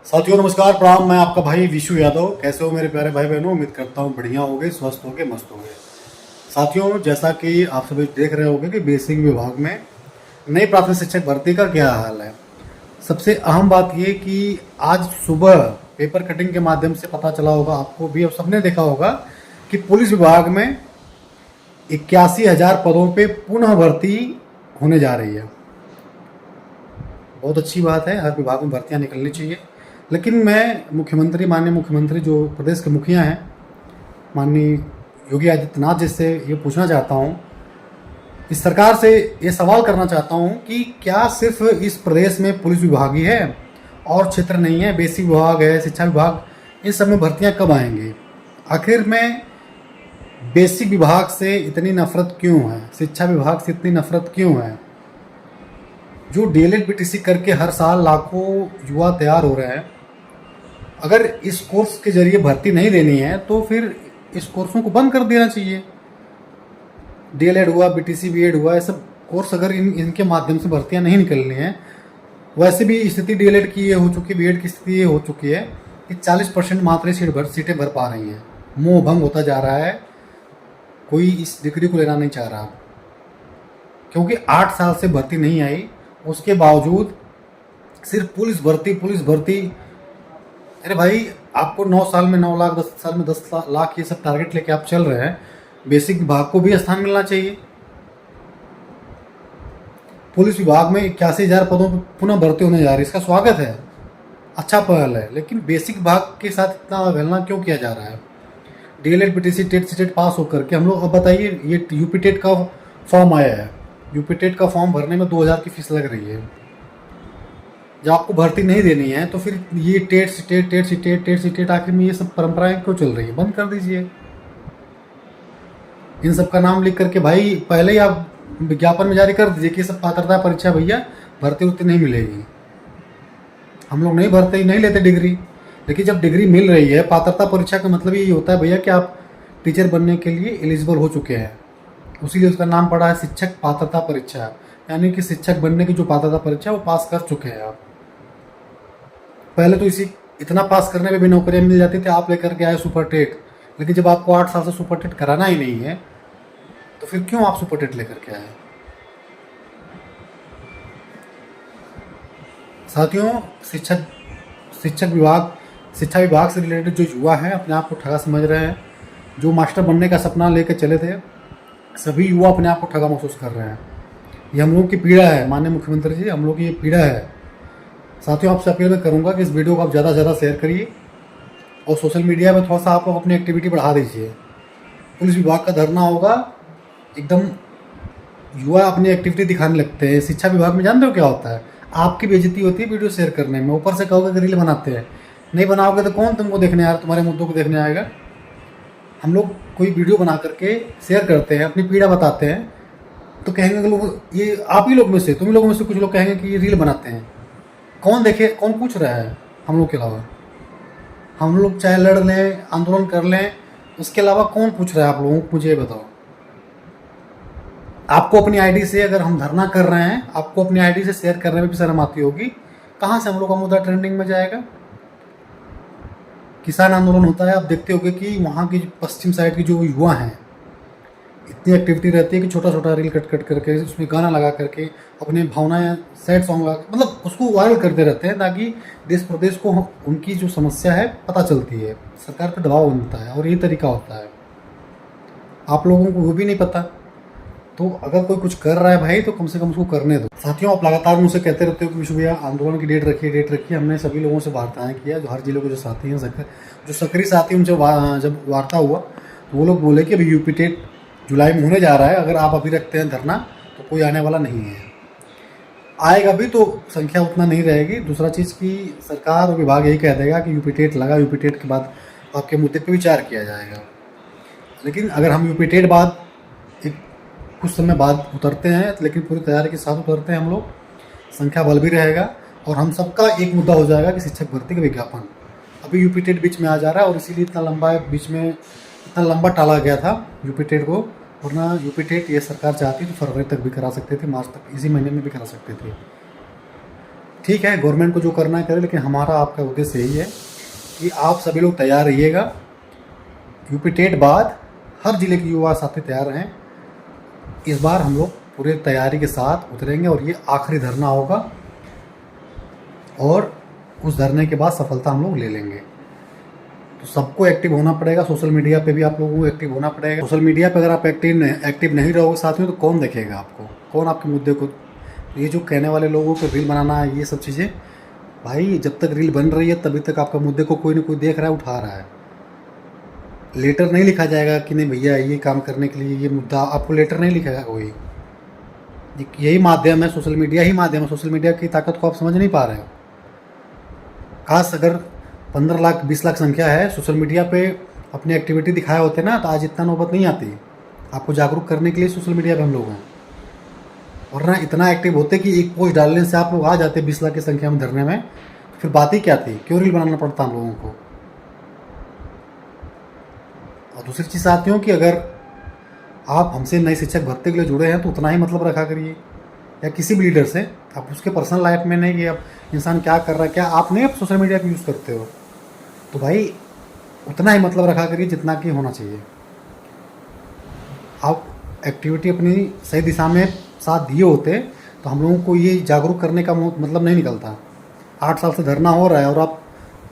साथियों नमस्कार प्रणाम। मैं आपका भाई विशु यादव। कैसे हो मेरे प्यारे भाई बहनों? उम्मीद करता हूँ बढ़िया होगे, स्वस्थ होगे, मस्त होगे। साथियों जैसा कि आप सभी देख रहे होंगे कि बेसिक विभाग में नई प्राथमिक शिक्षक भर्ती का क्या हाल है। सबसे अहम बात ये कि आज सुबह पेपर कटिंग के माध्यम से पता चला होगा आपको भी, अब सबने देखा होगा कि पुलिस विभाग में 81,000 पदों पे पुनः भर्ती होने जा रही है। बहुत अच्छी बात है, हर विभाग में भर्तियां निकलनी चाहिए। लेकिन मैं माननीय मुख्यमंत्री जो प्रदेश के मुखिया हैं, माननीय योगी आदित्यनाथ जी से ये पूछना चाहता हूँ, इस सरकार से ये सवाल करना चाहता हूँ कि क्या सिर्फ इस प्रदेश में पुलिस विभाग ही है और क्षेत्र नहीं है? बेसिक विभाग है, शिक्षा विभाग, इन सब में भर्तियाँ कब आएंगी? आखिर में बेसिक विभाग से इतनी नफरत क्यों है? शिक्षा विभाग से इतनी नफरत क्यों है? जो डीएलएड बीटीसी करके हर साल लाखों युवा तैयार हो रहे हैं, अगर इस कोर्स के जरिए भर्ती नहीं देनी है तो फिर इस कोर्सों को बंद कर देना चाहिए। डीएलएड हुआ, बीटीसी बीएड हुआ, ये सब कोर्स अगर इनके माध्यम से भर्तियां नहीं निकलनी है। वैसे भी स्थिति डीएलएड की ये हो चुकी, बीएड की स्थिति ये हो चुकी है कि 40% मात्र सीटें भर पा रही हैं। मोह भंग होता जा रहा है, कोई इस डिग्री को लेना नहीं चाह रहा, क्योंकि 8 साल से भर्ती नहीं आई। उसके बावजूद सिर्फ पुलिस भर्ती। अरे भाई, आपको 9 साल में 9 लाख, 10 साल में 10 लाख, ये सब टारगेट लेके आप चल रहे हैं। बेसिक विभाग को भी स्थान मिलना चाहिए। पुलिस विभाग में 81,000 पदों पर पुनः भर्ती होने जा रही है, इसका स्वागत है, अच्छा पहल है। लेकिन बेसिक विभाग के साथ इतना अवहेलना क्यों किया जा रहा है? डीएलएड बीटीसी टेट सीटेट पास होकर के हम लोग, अब बताइए, ये यूपी टेट का फॉर्म आया है। यूपी टेट का फॉर्म भरने में 2,000 की फीस लग रही है। जब आपको भर्ती नहीं देनी है तो फिर ये टेट सीटेट, आखिर में ये सब परंपराएं क्यों चल रही है? बंद कर दीजिए। इन सब का नाम लिख करके भाई पहले ही आप विज्ञापन में जारी कर दीजिए कि सब पात्रता परीक्षा भैया, भर्ती उर्ती नहीं मिलेगी। हम लोग नहीं भरते, नहीं लेते डिग्री। लेकिन जब डिग्री मिल रही है, पात्रता परीक्षा का मतलब ये होता है भैया कि आप टीचर बनने के लिए एलिजिबल हो चुके हैं। उसीलिए उसका नाम पड़ा है शिक्षक पात्रता परीक्षा, यानी कि शिक्षक बनने की जो पात्रता परीक्षा वो पास कर चुके हैं आप। पहले तो इतना पास करने में भी नौकरियां मिल जाती थी, आप लेकर के आए सुपर टेट। लेकिन जब आपको 8 साल से सुपर टेट कराना ही नहीं है तो फिर क्यों आप सुपर टेट लेकर के आए? साथियों, शिक्षा विभाग से रिलेटेड जो युवा हैं, अपने आप को ठगा समझ रहे हैं। जो मास्टर बनने का सपना लेकर चले थे, सभी युवा अपने आप को ठगा महसूस कर रहे हैं। ये हम लोग की पीड़ा है, माननीय मुख्यमंत्री जी, हम लोग की ये पीड़ा है। साथियों, आपसे अपील मैं करूंगा कि इस वीडियो को आप ज़्यादा से ज़्यादा शेयर करिए और सोशल मीडिया में थोड़ा सा आप लोग अपनी एक्टिविटी बढ़ा दीजिए। पुलिस विभाग का धरना होगा, एकदम युवा अपनी एक्टिविटी दिखाने लगते हैं। शिक्षा विभाग में जानते हो क्या होता है? आपकी बेइज्जती होती है वीडियो शेयर करने में। ऊपर से कहोगे कि रील बनाते हैं, नहीं बनाओगे तो कौन तुमको देखने आएगा, तुम्हारे मुद्दों को देखने आएगा? हम लोग कोई वीडियो बना करके शेयर करते हैं, अपनी पीड़ा बताते हैं, तो कहेंगे लोग, ये आप ही लोग में से, तुम ही लोगों में से कुछ लोग कहेंगे कि ये रील बनाते हैं। कौन देखे, कौन पूछ रहा है हम लोग के अलावा? हम लोग चाहे लड़ लें, आंदोलन कर लें, उसके अलावा कौन पूछ रहा है आप लोगों को? मुझे बताओ। आपको अपनी आईडी से, अगर हम धरना कर रहे हैं, आपको अपनी आईडी से शेयर करने में भी शर्म आती होगी। कहाँ से हम लोग का मुद्दा ट्रेंडिंग में जाएगा? किसान आंदोलन होता है, आप देखते होंगे कि वहाँ की पश्चिम साइड की जो युवा हैं, इतनी एक्टिविटी रहती है कि छोटा छोटा रील कट करके उसमें गाना लगा करके अपने भावनाएं, सैड सॉन्ग लगा, मतलब उसको वायरल करते रहते हैं, ताकि देश प्रदेश को उनकी जो समस्या है पता चलती है, सरकार पर दबाव बनता है, और ये तरीका होता है। आप लोगों को वो भी नहीं पता। तो अगर कोई कुछ कर रहा है भाई, तो कम से कम उसको करने दो। साथियों, आप लगातार मुझसे कहते रहते हो कि विशु भैया आंदोलन की डेट रखिए। हमने सभी लोगों से वार्ताएं किया, जो हर जिले के जो साथी हैं, जो सक्रिय साथी, उनसे जब वार्ता हुआ तो वो लोग बोले कि अभी यूपी टेट जुलाई में होने जा रहा है, अगर आप अभी रखते हैं धरना तो कोई आने वाला नहीं है। आएगा भी तो संख्या उतना नहीं रहेगी। दूसरा चीज़ की सरकार और विभाग यही कह देगा कि यूपी टेट लगा, यूपी टेट के बाद आपके मुद्दे पर विचार किया जाएगा। लेकिन अगर हम यूपी टेट बाद कुछ समय बाद उतरते हैं, लेकिन पूरी तैयारी के साथ उतरते हैं हम लोग, संख्या बल भी रहेगा और हम सबका एक मुद्दा हो जाएगा कि शिक्षक भर्ती का विज्ञापन। अभी यूपी टेट बीच में आ जा रहा है और इसीलिए इतना लंबा टाला गया था यूपी टेट को। वरना यूपी टेट ये सरकार चाहती तो फरवरी तक भी करा सकते थे, मार्च तक, इसी महीने में भी करा सकते थे। ठीक है, गवर्नमेंट को जो करना है करे, लेकिन हमारा आपका उद्देश्य यही है कि आप सभी लोग तैयार रहिएगा। यूपी टेट बाद हर जिले के युवा साथी तैयार रहें। इस बार हम लोग पूरे तैयारी के साथ उतरेंगे और ये आखिरी धरना होगा और उस धरने के बाद सफलता हम लोग ले लेंगे। तो सबको एक्टिव होना पड़ेगा। सोशल मीडिया पे भी आप लोगों को एक्टिव होना पड़ेगा। सोशल मीडिया पे अगर आप एक्टिव नहीं रहोगे साथियों, तो कौन देखेगा आपको, कौन आपके मुद्दे को, ये जो कहने वाले लोगों को रील बनाना है, ये सब चीज़ें, भाई जब तक रील बन रही है तभी तक आपका मुद्दे को कोई ना कोई देख रहा है, उठा रहा है। लेटर नहीं लिखा जाएगा कि नहीं भैया ये काम करने के लिए ये मुद्दा, आपको लेटर नहीं लिखेगा कोई। यही माध्यम है, सोशल मीडिया ही माध्यम है। सोशल मीडिया की ताकत को आप समझ नहीं पा रहे हो। खास अगर 15 लाख 20 लाख संख्या है, सोशल मीडिया पे अपनी एक्टिविटी दिखाए होते ना, तो आज इतना नौबत नहीं आती। आपको जागरूक करने के लिए सोशल मीडिया पे हम लोग हैं, वरना इतना एक्टिव होते कि एक पोस्ट डालने से आप लोग आ जाते 20 लाख की संख्या में धरने में। फिर बात ही क्या थी, क्यों रील बनाना पड़ता हम लोगों को। और दूसरी चीज़ साथियों कि अगर आप हमसे नए शिक्षक भर्ती के लिए जुड़े हैं तो उतना ही मतलब रखा करिए, या किसी भी लीडर से। आप उसके पर्सनल लाइफ में नहीं कि अब इंसान क्या कर रहा है, क्या आप नहीं सोशल मीडिया का यूज़ करते हो, तो भाई उतना ही मतलब रखा करिए जितना कि होना चाहिए। आप एक्टिविटी अपनी सही दिशा में साथ दिए होते तो हम लोगों को ये जागरूक करने का मतलब नहीं निकलता। 8 साल से धरना हो रहा है और आप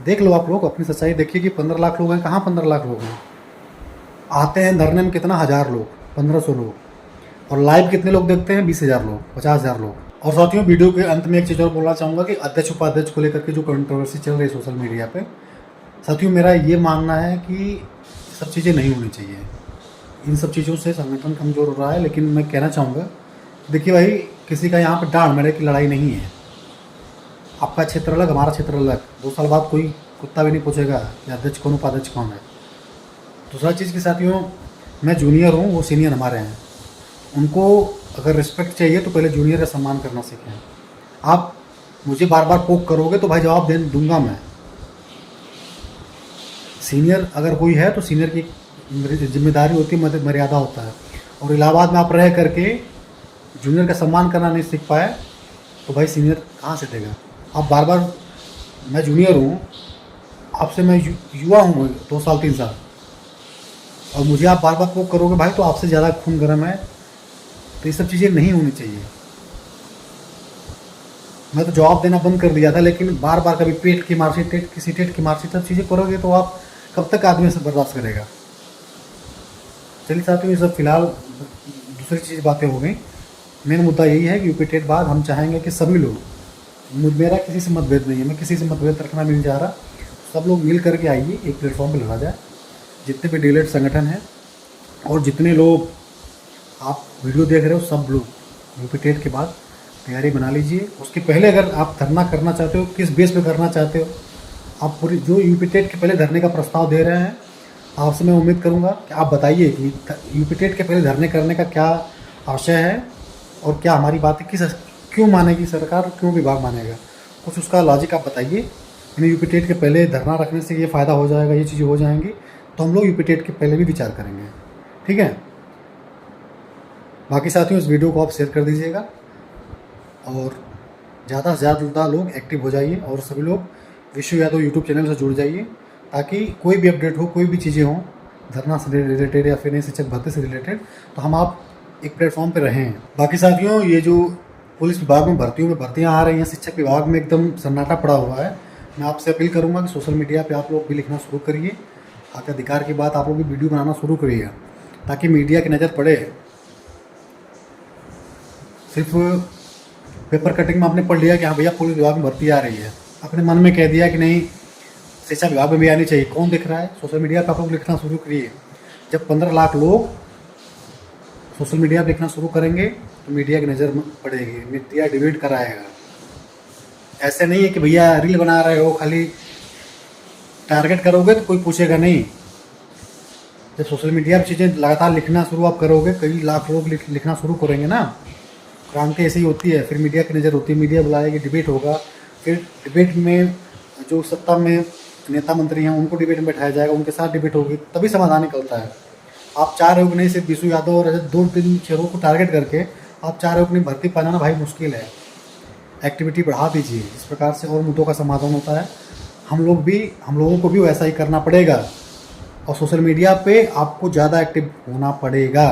देख लो, आप लोग अपनी सच्चाई देखिए कि 15 लाख लोग हैं। कहाँ 15 लाख लोग हैं? आते हैं धरने में कितना, 1000 लोग, 1500 लोग, और लाइव कितने लोग देखते हैं? 20,000 लोग, 50,000 लोग। और साथियों, वीडियो के अंत में एक चीज़ और बोलना चाहूँगा कि अध्यक्ष उपाध्यक्ष को लेकर के जो कंट्रोवर्सी चल रही है सोशल मीडिया पे, साथियों मेरा ये मानना है कि सब चीज़ें नहीं होनी चाहिए। इन सब चीज़ों से संगठन कमज़ोर हो रहा है। लेकिन मैं कहना चाहूँगा, देखिए भाई, किसी का यहाँ पर डांड मेरे की लड़ाई नहीं है। आपका क्षेत्र अलग, हमारा क्षेत्र अलग। 2 साल बाद कोई कुत्ता भी नहीं पूछेगा कि अध्यक्ष कौन, उपाध्यक्ष कौन है। दूसरा चीज़ की साथियों, मैं जूनियर हूँ, वो सीनियर हमारे हैं। उनको अगर रिस्पेक्ट चाहिए तो पहले जूनियर का सम्मान करना सीखें। आप मुझे बार बार पोक करोगे तो भाई जवाब दूंगा मैं। सीनियर अगर कोई है तो सीनियर की जिम्मेदारी होती है, मर्यादा होता है। और इलाहाबाद में आप रह करके जूनियर का सम्मान करना नहीं सीख पाए तो भाई सीनियर कहाँ से देगा। आप बार बार, मैं जूनियर हूँ, आपसे मैं युवा हूँ 2 साल 3 साल, और मुझे आप बार बार पोक करोगे भाई तो आपसे ज़्यादा खून गर्म है। तो ये सब चीज़ें नहीं होनी चाहिए। मैं तो जवाब देना बंद कर दिया था, लेकिन बार बार कभी पेट की मार्कशीट, किसी टेट की मार्कशीट, सब चीज़ें करोगे तो आप कब तक आदमी से बर्दाश्त करेगा। चलिए साथियों, ये सब फिलहाल दूसरी चीज़ बातें हो गई। मेन मुद्दा यही है कि यूपी टेट बाद हम चाहेंगे कि सभी लोग, मेरा किसी से मतभेद नहीं है, मैं किसी से मतभेद रखना नहीं चाह रहा, सब लोग मिल करके आइए, एक प्लेटफॉर्म पर लड़ा जाए। जितने भी डीलेट संगठन हैं और जितने लोग आप वीडियो देख रहे हो, सब लोग यूपी टेट के बाद तैयारी बना लीजिए। उसके पहले अगर आप धरना करना चाहते हो, किस बेस पे करना चाहते हो, आप पूरी जो यूपी टेट के पहले धरने का प्रस्ताव दे रहे हैं, आपसे मैं उम्मीद करूंगा कि आप बताइए कि यूपी टेट के पहले धरने करने का क्या आशय है और क्या हमारी बातें क्यों मानेगी सरकार, क्यों विभाग मानेगा, कुछ उसका लॉजिक आप बताइए। यानी यूपी टेट के पहले धरना रखने से ये फ़ायदा हो जाएगा, ये चीज़ें हो जाएंगी, तो हम लोग यूपी टेट के पहले भी विचार करेंगे। ठीक है। बाकी साथियों, इस वीडियो को आप शेयर कर दीजिएगा और ज़्यादा से ज़्यादा लोग एक्टिव हो जाइए और सभी लोग विशु यादव यूट्यूब चैनल से जुड़ जाइए, ताकि कोई भी अपडेट हो, कोई भी चीज़ें हों धरना से रिलेटेड या फिर नई शिक्षक भर्ती से रिलेटेड, तो हम आप एक प्लेटफॉर्म पे रहें। बाकी साथियों, ये जो पुलिस विभाग में भर्तियाँ आ रही हैं, शिक्षक विभाग में एकदम सन्नाटा पड़ा हुआ है। मैं आपसे अपील करूँगा कि सोशल मीडिया पर आप लोग भी लिखना शुरू करिए। आपके अधिकार की बात आप लोग भी वीडियो बनाना शुरू करिए, ताकि मीडिया की नज़र पड़े। सिर्फ पेपर कटिंग में आपने पढ़ लिया कि हाँ भैया पुलिस विभाग में भर्ती आ रही है, अपने मन में कह दिया कि नहीं शिक्षा विभाग में भी आनी चाहिए। कौन दिख रहा है? सोशल मीडिया पर आप लोग लिखना शुरू करिए। जब 15 लाख लोग सोशल मीडिया पर लिखना शुरू करेंगे तो मीडिया की नज़र पड़ेगी, मीडिया डिबेट कराएगा। ऐसे नहीं है कि भैया रील बना रहे हो, खाली टारगेट करोगे तो कोई पूछेगा नहीं। जब सोशल मीडिया पर चीज़ें लगातार लिखना शुरू आप करोगे, कई लाख लोग लिखना शुरू करेंगे ना, क्रांति ऐसी ही होती है। फिर मीडिया की नज़र होती है, मीडिया बुलाएगी, डिबेट होगा। फिर डिबेट में जो सत्ता में नेता मंत्री हैं उनको डिबेट में बैठाया जाएगा, उनके साथ डिबेट होगी, तभी समाधान निकलता है। आप चाह रहे हो कि नहीं सिर्फ विशु यादव और 2-3 शहरों को टारगेट करके आप चाह रहे हो कि नहीं भर्ती पाना भाई मुश्किल है। एक्टिविटी बढ़ा दीजिए। इस प्रकार से और मुद्दों का समाधान होता है। हम लोगों को भी वैसा ही करना पड़ेगा और सोशल मीडिया पे आपको ज़्यादा एक्टिव होना पड़ेगा,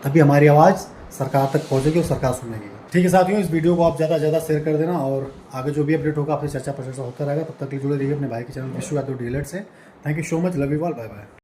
तभी हमारी आवाज़ सरकार तक पहुंचेगी और सरकार सुनेगी। ठीक है साथियों, इस वीडियो को आप ज़्यादा से ज़्यादा शेयर कर देना और आगे जो भी अपडेट होगा आपसे चर्चा प्रचर्चा होता रहेगा। तब तक के लिए जुड़े रहिए अपने भाई के चैनल विशु यादव डीलर से। Thank you so much, love you all, bye bye.